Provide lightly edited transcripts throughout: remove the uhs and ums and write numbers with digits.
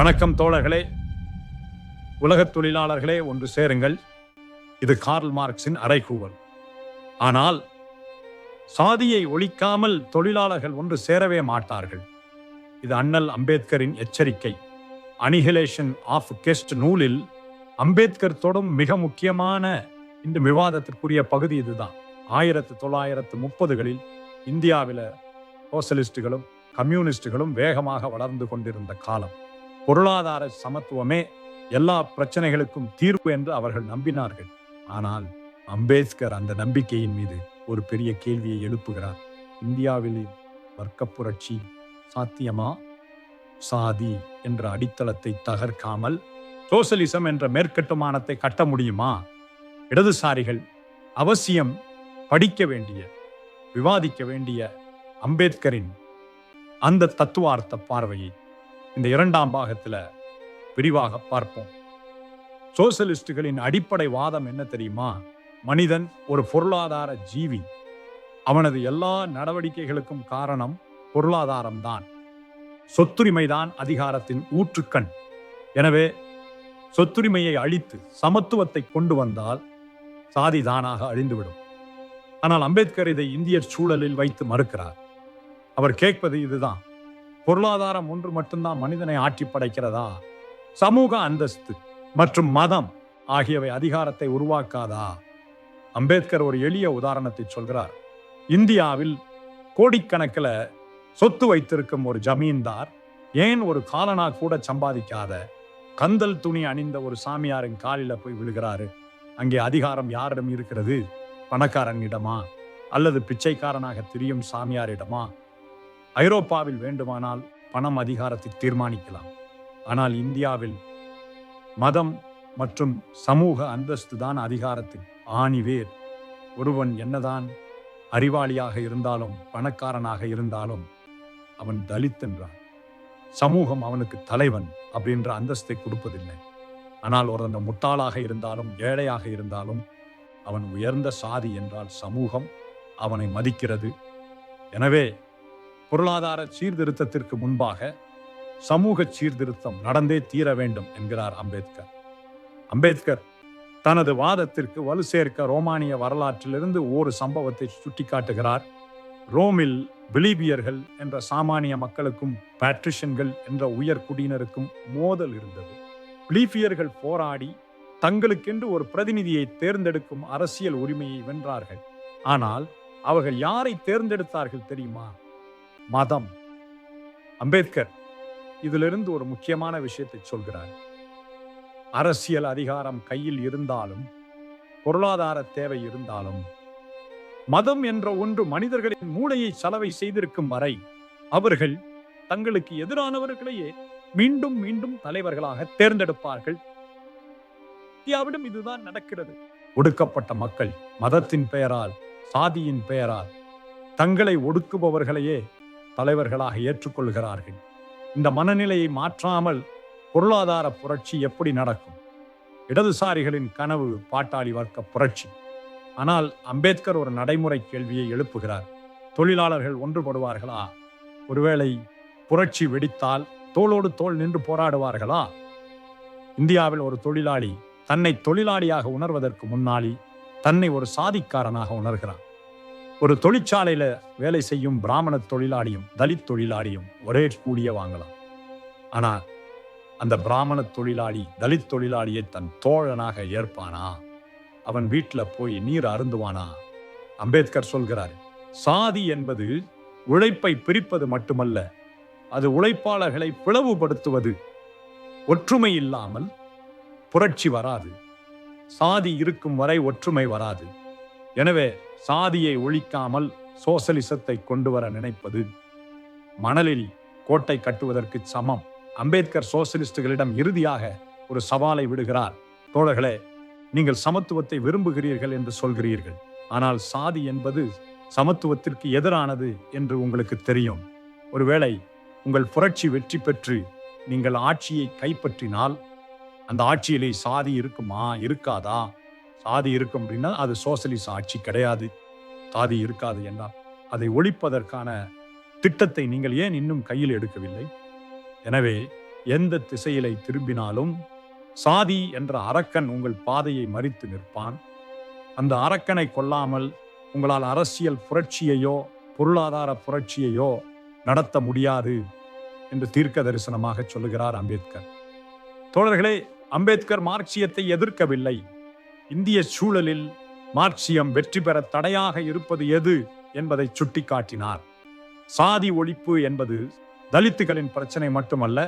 வணக்கம் தோழர்களே, உலகத் தொழிலாளர்களே, ஒன்று சேருங்கள். இது கார்ல் மார்க்சின் அறைகூவல். ஆனால் சாதியை ஒழிக்காமல் தொழிலாளர்கள் ஒன்று சேரவே மாட்டார்கள். இது அண்ணல் அம்பேத்கரின் எச்சரிக்கை. அனிஹிலேஷன் ஆஃப் கெஸ்ட் நூலில் அம்பேத்கர் தொடும் மிக முக்கியமான இந்த விவாதத்திற்குரிய பகுதி இதுதான். 1930களில் இந்தியாவில் சோசலிஸ்டுகளும் கம்யூனிஸ்டுகளும் வேகமாக வளர்ந்து கொண்டிருந்த காலம். பொருளாதார சமத்துவமே எல்லா பிரச்சனைகளுக்கும் தீர்வு என்று அவர்கள் நம்பினார்கள். ஆனால் அம்பேத்கர் அந்த நம்பிக்கையின் மீது ஒரு பெரிய கேள்வியை எழுப்புகிறார். இந்தியாவில் வர்க்க புரட்சி சாத்தியமா? சாதி என்ற அடித்தளத்தை தகர்க்காமல் சோசலிசம் என்ற மேற்கட்டுமானத்தை கட்ட முடியுமா? இடதுசாரிகள் அவசியம் படிக்க வேண்டிய, விவாதிக்க வேண்டிய அம்பேத்கரின் அந்த தத்துவார்த்த பார்வையை இந்த இரண்டாம் பாகத்தில் விரிவாக பார்ப்போம். சோசலிஸ்டுகளின் அடிப்படை வாதம் என்ன தெரியுமா? மனிதன் ஒரு பொருளாதார ஜீவி. அவனது எல்லா நடவடிக்கைகளுக்கும் காரணம் பொருளாதாரம்தான். சொத்துரிமைதான் அதிகாரத்தின் ஊற்றுக்கண். எனவே சொத்துரிமையை அழித்து சமத்துவத்தை கொண்டு வந்தால் சாதி தானாக அழிந்துவிடும். ஆனால் அம்பேத்கர் இதை இந்திய சூழலில் வைத்து மறுக்கிறார். அவர் கேட்பது இதுதான்: பொருளாதாரம் ஒன்று மட்டும்தான் மனிதனை ஆட்சி படைக்கிறதா? சமூக அந்தஸ்து மற்றும் மதம் ஆகியவை அதிகாரத்தை உருவாக்காதா? அம்பேத்கர் ஒரு எளிய உதாரணத்தை சொல்கிறார். இந்தியாவில் கோடிக்கணக்கில் சொத்து வைத்திருக்கும் ஒரு ஜமீன்தார் ஏன் ஒரு காலனா கூட சம்பாதிக்காத கந்தல் துணி அணிந்த ஒரு சாமியாரின் காலில் போய் விழுகிறாரு? அங்கே அதிகாரம் யாரிடம் இருக்கிறது? பணக்காரனிடமா அல்லது பிச்சைக்காரனாக திரியும் சாமியாரிடமா? ஐரோப்பாவில் வேண்டுமானால் பணம் அதிகாரத்தை தீர்மானிக்கலாம். ஆனால் இந்தியாவில் மதம் மற்றும் சமூக அந்தஸ்து தான் அதிகாரத்தின் ஆணிவேர். ஒருவன் என்னதான் அறிவாளியாக இருந்தாலும் பணக்காரனாக இருந்தாலும் அவன் தலித் என்றான். சமூகம் அவனுக்கு தலைவன் அப்படின்ற அந்தஸ்தை கொடுப்பதில்லை. ஆனால் ஒரு அந்த முட்டாளாக இருந்தாலும் ஏழையாக இருந்தாலும் அவன் உயர்ந்த சாதி என்றால் சமூகம் அவனை மதிக்கிறது. எனவே பொருளாதார சீர்திருத்தத்திற்கு முன்பாக சமூக சீர்திருத்தம் நடந்தே தீர வேண்டும் என்கிறார் அம்பேத்கர். அம்பேத்கர் தனது வாதத்திற்கு வலு சேர்க்க ரோமானிய வரலாற்றிலிருந்து ஒரு சம்பவத்தை சுட்டிக்காட்டுகிறார். ரோமில் பிலீபியர்கள் என்ற சாமானிய மக்களுக்கும் பேட்ரிஷன்கள் என்ற உயர் குடியினருக்கும் மோதல் இருந்தது. பிலீபியர்கள் போராடி தங்களுக்கென்று ஒரு பிரதிநிதியை தேர்ந்தெடுக்கும் அரசியல் உரிமையை வென்றார்கள். ஆனால் அவர்கள் யாரை தேர்ந்தெடுத்தார்கள் தெரியுமா? மதம். அம்பேத்கர் இதிலிருந்து ஒரு முக்கியமான விஷயத்தை சொல்கிறார். அரசியல் அதிகாரம் கையில் இருந்தாலும் பொருளாதார தேவை இருந்தாலும் மதம் என்ற ஒன்று மனிதர்களின் மூளையை சலவை செய்திருக்கும் வரை அவர்கள் தங்களுக்கு எதிரானவர்களையே மீண்டும் மீண்டும் தலைவர்களாக தேர்ந்தெடுப்பார்கள். இந்தியாவிலும் இதுதான் நடக்கிறது. ஒடுக்கப்பட்ட மக்கள் மதத்தின் பெயரால், சாதியின் பெயரால் தங்களை ஒடுக்குபவர்களையே தலைவர்களாக ஏற்றுக்கொள்கிறார்கள். இந்த மனநிலையை மாற்றாமல் பொருளாதார புரட்சி எப்படி நடக்கும்? இடதுசாரிகளின் கனவு பாட்டாளி வர்க்க புரட்சி. ஆனால் அம்பேத்கர் ஒரு நடைமுறை கேள்வியை எழுப்புகிறார். தொழிலாளர்கள் ஒன்றுபடுவார்களா? ஒருவேளை புரட்சி வெடித்தால் தோளோடு தோள் நின்று போராடுவார்களா? இந்தியாவில் ஒரு தொழிலாளி தன்னை தொழிலாளியாக உணர்வதற்கு முன்னாடி தன்னை ஒரு சாதிக்காரனாக உணர்கிறான். ஒரு தொழிற்சாலையில வேலை செய்யும் பிராமண தொழிலாளியும் தலித் தொழிலாளியும் ஒரே கூலிய வாங்கலாம். ஆனால் அந்த பிராமண தொழிலாளி தலித் தொழிலாளியை தன் தோழனாக ஏற்பானா? அவன் வீட்டில் போய் நீர் அருந்துவானா? அம்பேத்கர் சொல்கிறார், சாதி என்பது உழைப்பை பிரிப்பது மட்டுமல்ல, அது உழைப்பாளர்களை பிளவுபடுத்துவது. ஒற்றுமை இல்லாமல் புரட்சி வராது. சாதி இருக்கும் வரை ஒற்றுமை வராது. எனவே சாதியை ஒழிக்காமல் சோசலிசத்தை கொண்டு வர நினைப்பது மணலில் கோட்டை கட்டுவதற்கு சமம். அம்பேத்கர் சோசலிஸ்டுகளிடம் இறுதியாக ஒரு சவாலை விடுகிறார். தோழர்களே, நீங்கள் சமத்துவத்தை விரும்புகிறீர்கள் என்று சொல்கிறீர்கள். ஆனால் சாதி என்பது சமத்துவத்திற்கு எதிரானது என்று உங்களுக்கு தெரியும். ஒருவேளை உங்கள் புரட்சி வெற்றி பெற்று நீங்கள் ஆட்சியை கைப்பற்றினால் அந்த ஆட்சியிலே சாதி இருக்குமா? இருக்காதா? சாதி இருக்கும் அப்படின்னா அது சோசலிச ஆட்சி கிடையாது. சாதி இருக்காது என்றால் அதை ஒழிப்பதற்கான திட்டத்தை நீங்கள் ஏன் இன்னும் கையில் எடுக்கவில்லை? எனவே எந்த திசையிலே திரும்பினாலும் சாதி என்ற அரக்கன் உங்கள் பாதையை மறித்து நிற்பான். அந்த அரக்கனை கொல்லாமல் உங்களால் அரசியல் புரட்சியையோ பொருளாதார புரட்சியையோ நடத்த முடியாது என்று தீர்க்க தரிசனமாக சொல்லுகிறார் அம்பேத்கர். தோழர்களே, அம்பேத்கர் மார்க்சியத்தை எதிர்க்கவில்லை. இந்திய சூழலில் மார்க்சியம் வெற்றி பெற தடையாக இருப்பது எது என்பதை சுட்டிக்காட்டினார். சாதி ஒழிப்பு என்பது தலித்துகளின் பிரச்சனை மட்டுமல்ல,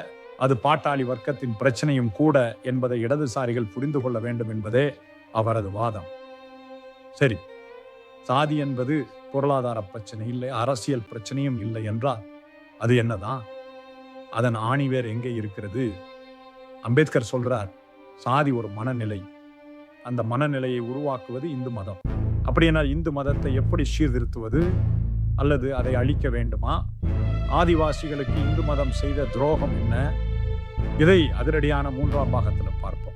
அது பாட்டாளி வர்க்கத்தின் பிரச்சனையும் கூட என்பதை இடதுசாரிகள் புரிந்து கொள்ள வேண்டும் என்பதே அவரது வாதம். சரி, சாதி என்பது பொருளாதார பிரச்சனை இல்லை, அரசியல் பிரச்சனையும் இல்லை என்றால் அது என்னதான்? அதன் ஆணிவேர் எங்கே இருக்கிறது? அம்பேத்கர் சொல்றார், சாதி ஒரு மனநிலை. அந்த மனநிலையை உருவாக்குவது இந்து மதம். அப்படின்னா இந்து மதத்தை எப்படி சீர்திருத்துவது அல்லது அதை அழிக்க வேண்டுமா? ஆதிவாசிகளுக்கு இந்து மதம் செய்த துரோகம் என்ன? இதை அதிரடியான 3ஆம் பாகத்தில் பார்ப்போம்.